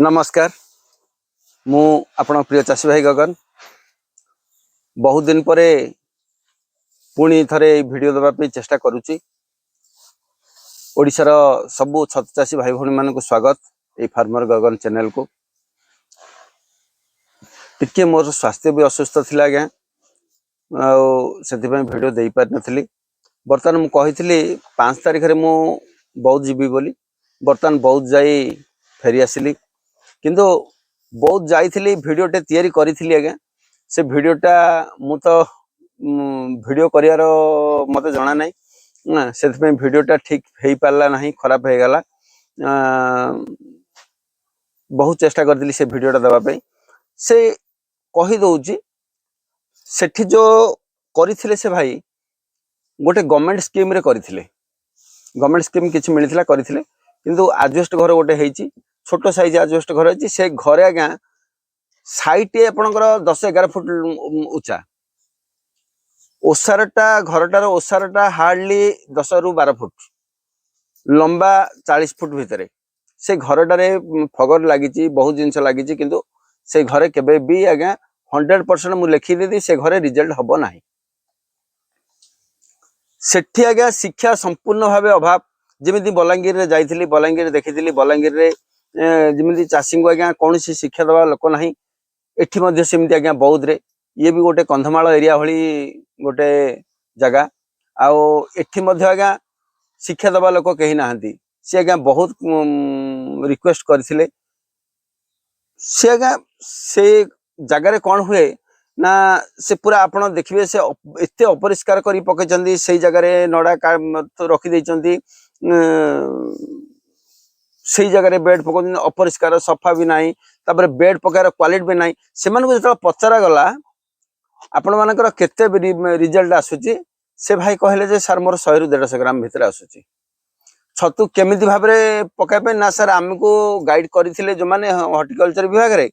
नमस्कार मु आपण प्रिय चाषी भाई गगन बहुत दिन पर पुणी थरे वीडियो देवाई चेष्टा करुच्ची। ओडिशार सबु छत चाषी भाई भौणी मानक स्वागत ए फार्मर गगन चैनल को। टिके मोर स्वास्थ्य भी असुस्थ थिला आज्ञा से वीडियो दे पारि नथिली। बर्तमान मुझे 5 तारिख रे मु बौद्ध जीवी बोली बर्तमान बौद्ध जाई फेरी आसिली किंतु बहुत जाइली भिडटे तैयारी करी आज्ञा से भिडटा मु तो भिडियो करियार मते जना नहीं से भिडटा ठीक हो पारा ना खराब हो गला। बहुत चेष्टा करी से भिडटा देवाई से कही दौची सेठी जो करथिले से भाई गोटे गवर्नमेंट स्कीम रे करथिले। गवर्नमेंट स्कीम किछि मिलिथिला करथिले किंतु आजबेस्ट घर गोटे हेची छोट साइज आजबेस्ट घर है से घरे आज्ञा साइट आपणकर 10-11 फुट उच्चा ओसारटा घरटार ओसारटा हार्डली 10 ରୁ 12 फुट लंबा 40 फुट भितर से घरटारे फगर लगी बहुत जिनस लगी किंतु से घरे केबे भी आज्ञा 100% मु लिखिदेदी से घरे रिजल्ट हम ना। सेठी आज्ञा शिक्षा संपूर्ण भाव अभाव जमी बलांगीर रे जाइथिली बलांगीर देखी बलांगीर रे जमी चाषी को आज्ञा कौन शिक्षा दवा लोक ना एठी मध्य सेमती आज्ञा बौद्ध रे ये भी गोटे कंधमाल एरिया भली गोटे जगह आउ एठी मध्य आज्ञा शिक्षा दवा लोक कहीं नाहंती से आज्ञा बहुत रिक्वेस्ट करथिले से आज्ञा से जगार कौन हुए ना से पूरा आपण देखिए से एते अपरिष्कार करी पकेचंदी से जगह रे नडा रखी देचंती से जगह बेड पकाउछन अपरिष्कार सफा भी नाही तापर बेड पकार क्वालिटी भी नाही से मानको जत पचरा गला आपण मानकर केते रिजल्ट आसुची से भाई कहले जे सर मोर 100 ରୁ 150 ग्राम भितर आसुची छतु केमिति भाबरे पकाय पे ना सर हमको गाइड करथिले जो माने हॉर्टिकल्चर विभाग रे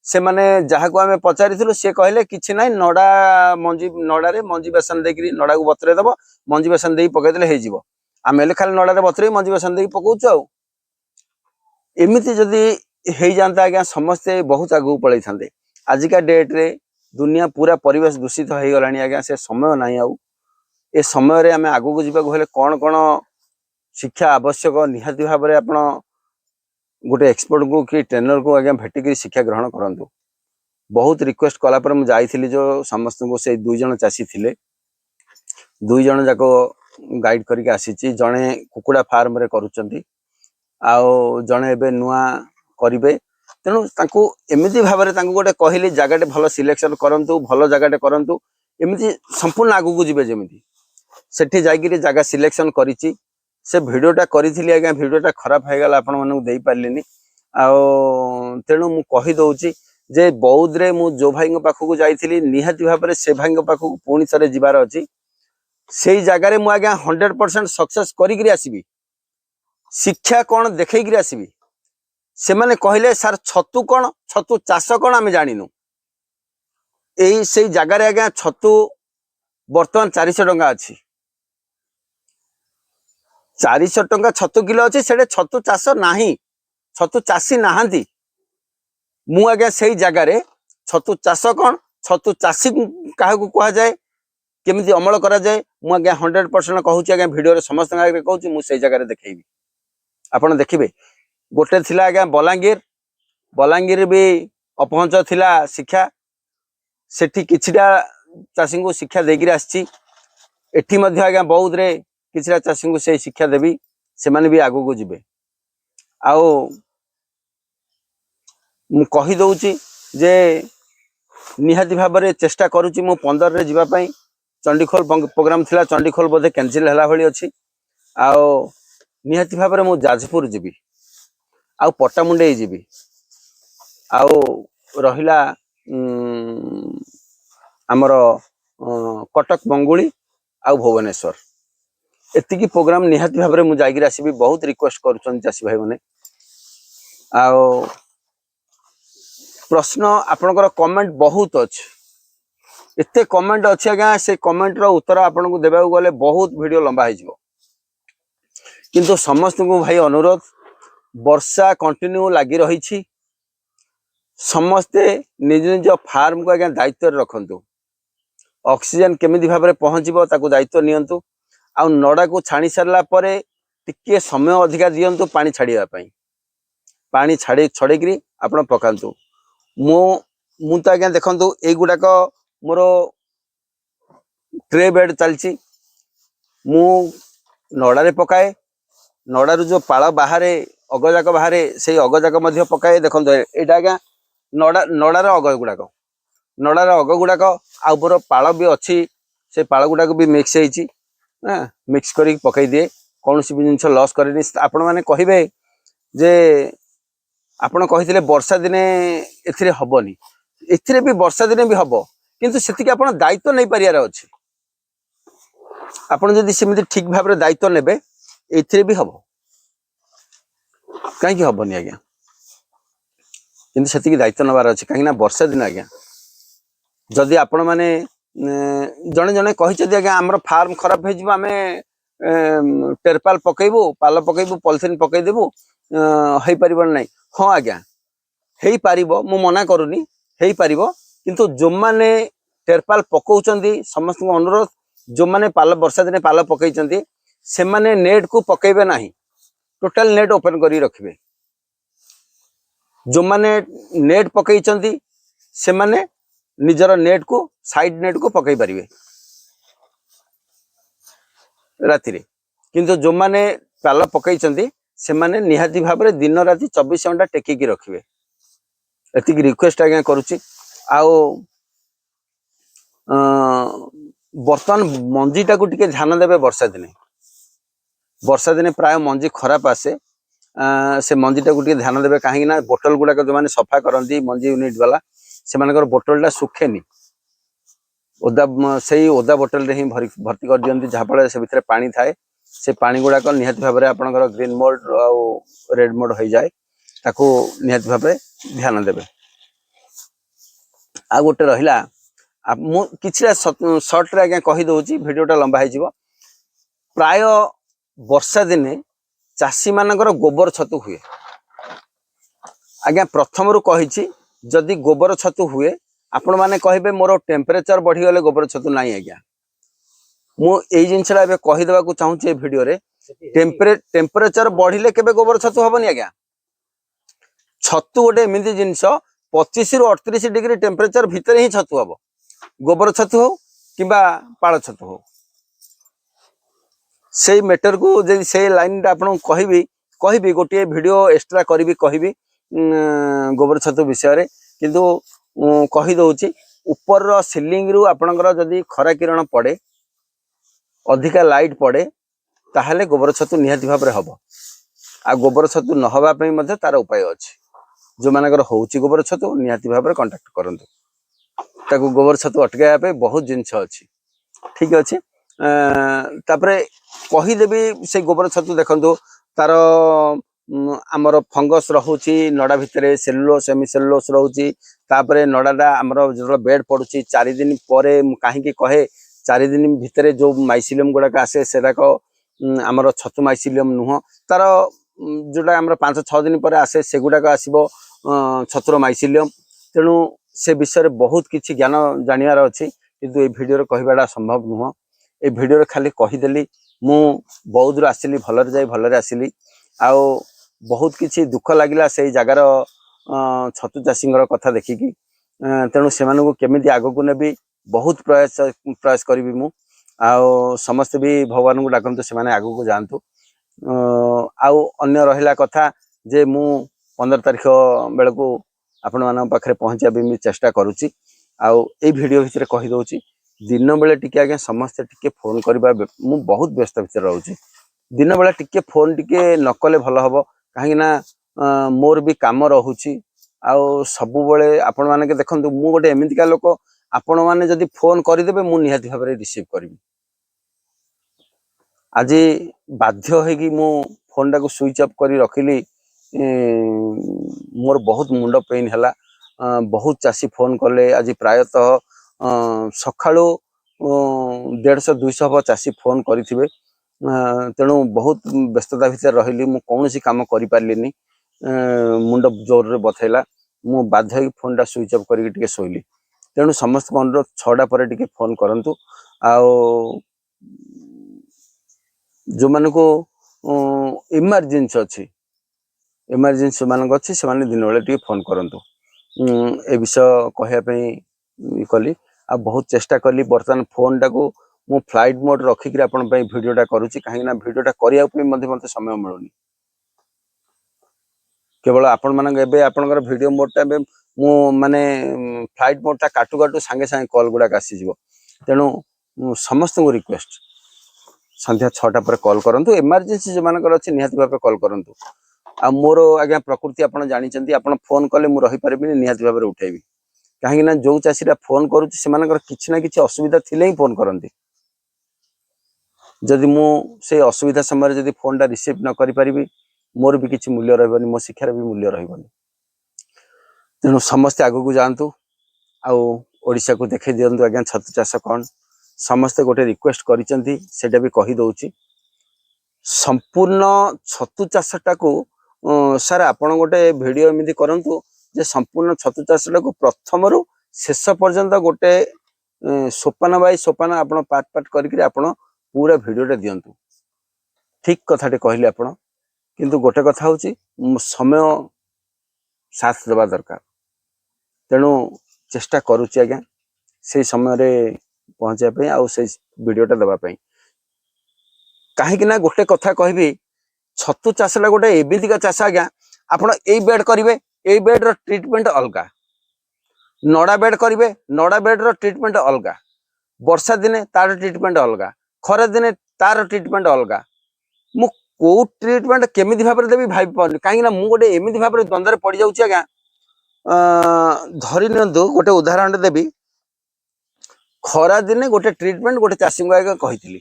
से माने जहा को हमें पचारिथिलु से कहले किछि नाही नडा मंजी नडा रे मंजी बेसन देकरी नडा को बतरे दबो मंजी बेसन देई पकाय देले हे जिवो आमेले खाली नडा रे बतरे मंजी बेसन देई पकाउछु आ एमिति जदि हे जानता आज्ञा समस्ते बहुत आगु पळै थांदे। आजिका डेट रे दुनिया पूरा परिवेश दूषित हो गलानी आज्ञा से समय नाही आउ ए समय रे आमे आगु को जिबा को हेले कोन कोन शिक्षा आवश्यक निहाती भाव रे आपण गोटे एक्सपर्ट को कि ट्रेनर को आज्ञा भेटिक शिक्षा ग्रहण करंतु। बहुत रिक्वेस्ट कला पर मु जाइथिली जो समस्त को से 2 जण चासी थिले 2 जण जाको गाइड करके आसीची जणे कुकुडा फार्म रे करूचंती आउ जणे एबे नुआ करिवे तेणु तांको एमिति भाव रे तांको गोटे कहली जगाटे भल सिलेक्शन करंतु भल जगाटे करंतु एमिति संपूर्ण आगु को जिवे जेमिति सेठी जागिरी जगह सिलेक्शन करिची से भिडियोटा करिथिली आज्ञा भिडियोटा खराब हो गला आपण मानू देई पारलिनी आउ तेणु मु कहि दउची जे बौद्ध रे मु जो भाई पाखु को जाइथिली निहाती भाव रे से भाई पाखु पुणी थरे जिबार अछि सेई जगह रे मु आज्ञा 100% सक्सेस करी गिरी आसीबी शिक्षा कौन देखई आसबि से माने कहले सर छतु कौन छतु चाष कौन आम जानिनु यही से जगार आज्ञा छतु बर्तमान 400 टंका अच्छी 400 टंका छतु किलो अच्छी से छतु चाष नाही छतु चाषी नहांती मु आज्ञा से जगार छतु चाष कौन छतु चाषी क्या कह जाए केमिति अमल करा जाए मु आज्ञा 100% कहूँ आज्ञा भिडियो समस्त कहूँ मुझे जगार देखी आपण देखिए गोटे थिला आज्ञा बलांगीर भी अपहंच थिला शिक्षा सेठी किछिटा चाषी को शिक्षा देगिरी आछि एठी मध्य आज्ञा बौद्ध रे किछिटा चाषी को से शिक्षा देबी से माने भी आगु को जिवे आउ मु कहि दउची जे निहाती भाव रे चेष्टा करूची मु 15 रे जिबा पई चंडीखोल प्रोग्राम थिला चंडीखोल बोधे कैंसिल हला भली अछि आउ निहाती भाव मु जाजपुर जीवी आउ पट्टामुंडे जीवी आउ रहिला आमर कटक मंगुली आउ भुवनेश्वर एतिकी प्रोग्राम निहाती भाव मु जागिर आसीबी बहुत रिक्वेस्ट करूछन चासी भाई माने आउ प्रश्न आपनकर कमेंट बहुत अछि एते कमेंट अछि आज्ञा से कमेंट रो उत्तर आपन को देबा गले बहुत वीडियो लंबा हो जिवो किंतु समस्त को भाई अनुरोध वर्षा कंटिन्यू लगी रही समस्ते निज निज फार्म को आज्ञा दायित्व रखु ऑक्सीजन केमिति भाव में पहुँचो ताकू दायित्व नियंतु आ नड़ा को छाणी सारा टिके समय अधिका दिंतु पानी छाड़ापी पानी छड़ेक आप पकातु मु तो आज्ञा देखु युवाक मोर ट्रे बेड चलती मु नड़े पकाए नड़ारू जो पाल बाहर अगजाक बाहर से अगजाक पकाए देखो यहाँ आज्ञा नड़ार अग गुड़ाक नड़ार अग गुड़ाक आउर पाल भी अच्छी से पाल गुड़ाक भी मिक्स हो मिक्स कर पकई दिए कौन भी जिन लॉस करे आपण मैंने कहे जे आपण कही वर्षा दिने ए हबनी ए भी वर्षा दिने भी हम किंतु से आप दायित्व नहीं पारियार अच्छे आपड़ जदि सेमती ठीक भाव में दायित्व ने ए भी हम कहीं हबनी आज्ञा किंतु से दायित्व नबार अच्छे कहीं वर्षा दिन आज्ञा जदि आपण मैंने जड़े जड़े कही आज्ञा आम फार्म खराब हो टेरपाल पकेबू पाल पकेबू पॉलिथिन पकईदेबू हो पार ना हाँ आज्ञा हो पार मु मना करूनी हो पार किंतु जो मैंने टेरपाल पकाउछंती समस्त अनुरोध जो मैंने पाल वर्षा दिने पाल पकई से मैंने नेट को पकेबे नहीं टोटाल नेट ओपन करी रखिबे जो मैंने नेट पकई से मैंने निजर नेट को साइड नेट को पकई पारिबे राति रे किंतु जो मैंने पाल पकई से मैंने निहाती भाव में दिन राति 24 घंटा टेकिकी रखिबे एतिक रिक्वेस्ट आज्ञा करुच्ची आओ बर्तमान मंजीटा को टिके ध्यान देवे वर्षा दिने प्राय मंजी खराब आसे से मंजीटा को टिके ध्यान देवे कहीं बोतल गुड़ाक जो मैंने सफा करती मंजी यूनिट वाला से बोतलटा सुखेनी ओदा से ओदा बोतल ही भर्ती कर दिखती जहाँफल से भितर पानी थाए से पानी गुड़ाक निहाती भाव में आपंकर ग्रीन मोड आ रेड मोड हो जाए ताकू निहाती भाव में ध्यान देवे आ गोटे रहा कि सर्ट रे आज्ञा कहीदे भिडटा लंबा हो प्राय वर्षा दिने चाषी मानकर गोबर छतु हुए आज्ञा प्रथम रू कही जदि गोबर छतु हुए आपण मैंने कहे मोर टेम्परेचर बढ़ीगले गोबर छतु ना आज्ञा मुझे जिनसा कहीदेवा चाहूँगी भिडियो टेम्परेचर बढ़िले केबे गोबर छतु हबनी आज्ञा छतु गोटे एमती जिनस 25 रु 38 डिग्री टेम्परेचर भितर ही छतु हम गोबर छतु हो कि पाड़ छतु हो से मैटर को जब से लाइन आपन कहि गोटे वीडियो एक्स्ट्रा करी कहि गोबर छतु विषय किंतु कही दउची ऊपर सीलिंग रु आपनकर जदि खरा किरण पड़े अधिका लाइट पड़े ताहले गोबर छतु निहाती भाव में हम आ गोबर छतु न हवा पई मध्ये तार उपाय अछि जो मानकर होउची गोबर छतु निहाती भाव में कांटेक्ट करंतु ताकू गोबर छतु अटकाया पे बहुत जिनस अच्छी ठीक अच्छे तापरे कहीदेवी से गोबर छतु देखो तार आमर फंगस रोचे नड़ा भितर सेलुलोस सेमी सेलुलोस रोचे तापरे नड़ाटा आमर जो बेड पड़ुची 4 दिन पर कहीं कहे 4 दिन भितर जो माइसिलियम गुड़ाक आसे सेराक आमर छतु माइसिलियम नुह तार जोटा आमर 5-6 दिन पर आसे से गुड़ाक आसब छतुर माइसिलियम तेणु से विषय बहुत किसी ज्ञान जानवर अच्छी किंतु ये भिडियो कहवाटा संभव नुह ये भिडियो खाली कहीदेली मु बौद्ध आसली भलरे जाई भलरे आसली आउ बहुत किसी दुख लगिला से जगार छतु चाषी कथा देखिकी तेणु से केमिति आग को नेबी बहुत प्रयास करी मु आउ समस्त भी भगवान को डाकतु से आग को जातु आउ अन्य रहिला कथा जे मु 15 तारिख बेलू आपण मान पाखे पहुँचा भी चेष्टा करुच्ची आउ ए वीडियो भितर कही दउची दिन बेले टिके आज्ञा समस्ते टिके फोन करबा मु बहुत व्यस्त भितर रहूची दिन बेला टिके फोन टिके न कले भल हम कहीं मोर भी काम रहुची आउ सबु बेले आपण माने के देखंतु मु गोटे एमितिका लोक आपण माने जदि फोन करदेबे मु निहाती भाव में रिसीव करी आज बाध्य होगी मु फोन टाको स्विच ऑफ करी रखिली मोर बहुत मुंड पेन है बहुत चाषी फोन कले आज प्रायतः सकाळु 150-200 हम चाषी फोन करें तेणु बहुत व्यस्तता भितर रही मु कौन सी काम कर पार्ली मुंड जोर रे बथेला मु बाध्य फोन टा स्विच ऑफ करके टिके सोइली तेणु समस्त अनुरोध 6टा पर टिके फोन करंतु आउ जो मान को इमरजेंसी अच्छी इमरजेंसी मान अच्छी से दिन बेले टिके फोन करंतु ए विषय कहवाई कली आ बहुत चेष्टा कली बर्तमान फोन टा को मु फ्लाइट मोड रखिक भिडटा करुच्ची कहीं भिडटा करने मत समय मिलूनी केवल आपण मान आपंकर भिडियो मोडटा मु माने फ्लाइट मोडटा काटू काटू सांगे सांगे कॉल गुड़ाक आसीज तेणु समस्त को रिक्वेस्ट संध्या 6टा पर कॉल करंतु इमरजेंसी जो मानकर अच्छी निहाती भाव कॉल करंतु आ मोर आज्ञा प्रकृति आप जानते आप फोन कले मुझे रही पारि निहाती भाव उठेबी कहीं जो चाषीरा फोन करुच्ची से किसी ना कि असुविधा थिले ही फोन करती जदि से असुविधा समय जदि फोन टा रिसीव न करि परिबी मोर भी किसी मूल्य रही मो शिक्षार भी मूल्य रही तेणु समस्ते आग को जातु आशा को देखे दिंतु आज्ञा छतु चाष कौन समस्ते गोटे रिक्वेस्ट करा भी कहीदे संपूर्ण छतु चाषटा को सार आपण गोटे भिडियो एमती करंतु जे संपूर्ण छतु चाषटा को प्रथम रु शेष पर्यंत गोटे सोपान बाय सोपान आपण पार्ट पार्ट करके आपण पूरा भिडियोटा दिंतु ठीक कथाटे कहले आपण किंतु गोटे कथा हूँ समय साथ देवा दरकार तेणु चेष्टा करुच्ची आज्ञा से समय पहुँचापी आउ से भिडियोटा देवाई कहीं गोटे कथा कहबी छतु चाषटा गोटे एमतीका चाष आज्ञा आपण ए बेड करेंगे ए बेड रो ट्रिटमेंट अलग नड़ा बेड करेंगे नड़ा बेड रो ट्रिटमेंट अलग वर्षा दिने तार ट्रिटमेंट अलग खरा दिने तार ट्रिटमेंट अलग मु को ट्रिटमेंट केमी भाव में देवी भाई पानी कहीं मुझे एमती भाव में द्वंद्व पड़ जाऊँ आज्ञा धरी नियंतु गोटे उदाहरण देवी खरा दिने गोटे ट्रिटमेंट गोटे चाषी को आगे कही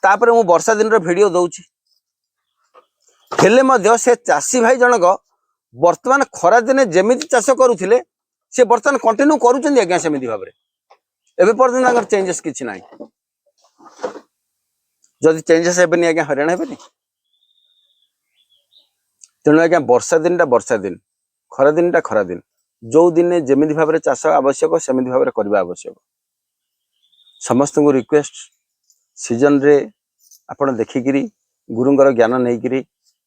तापर मु वर्षा दिन भिडियो दौची हेले से चाषी भाई जनक वर्तमान खरा दिने जमी चाष करुले से बर्तमान कंटिन्यू करुँच आज्ञा सेमती भाव में एवं पर्यटन चेंजेस किसी ना जदि चेंजेस हेनी आज्ञा हराण हेनी तेणु आज्ञा वर्षा दिन वर्षा दिन खरा दिन खरा दिन जो दिन जमी भाव में चाष आवश्यक सेमती भाव में करवा आवश्यक समस्त को रिक्वेस्ट सीजन रे आपण देखिकी गुरुंर ज्ञान नहीं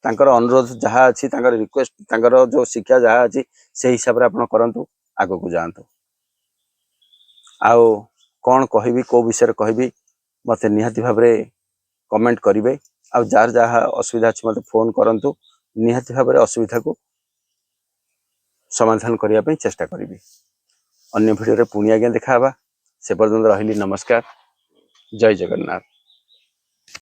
तांकर अनुरोध जहाँ अच्छी रिक्वेस्ट तांकर जो शिक्षा जहाँ अच्छी से हिसाब से आप करंतु आग को जातु आउ कौन कहबी को विषय कहबी मत निहाती भाव में कमेंट करेंगे आउ जार जहाँ असुविधा अच्छी मत फोन करंतु निहाती भाव में असुविधा को समाधान करने चेष्टा करी अन्य भिडियो पुणी आज्ञा देखा से पर्यंत रही नमस्कार जय जगन्नाथ।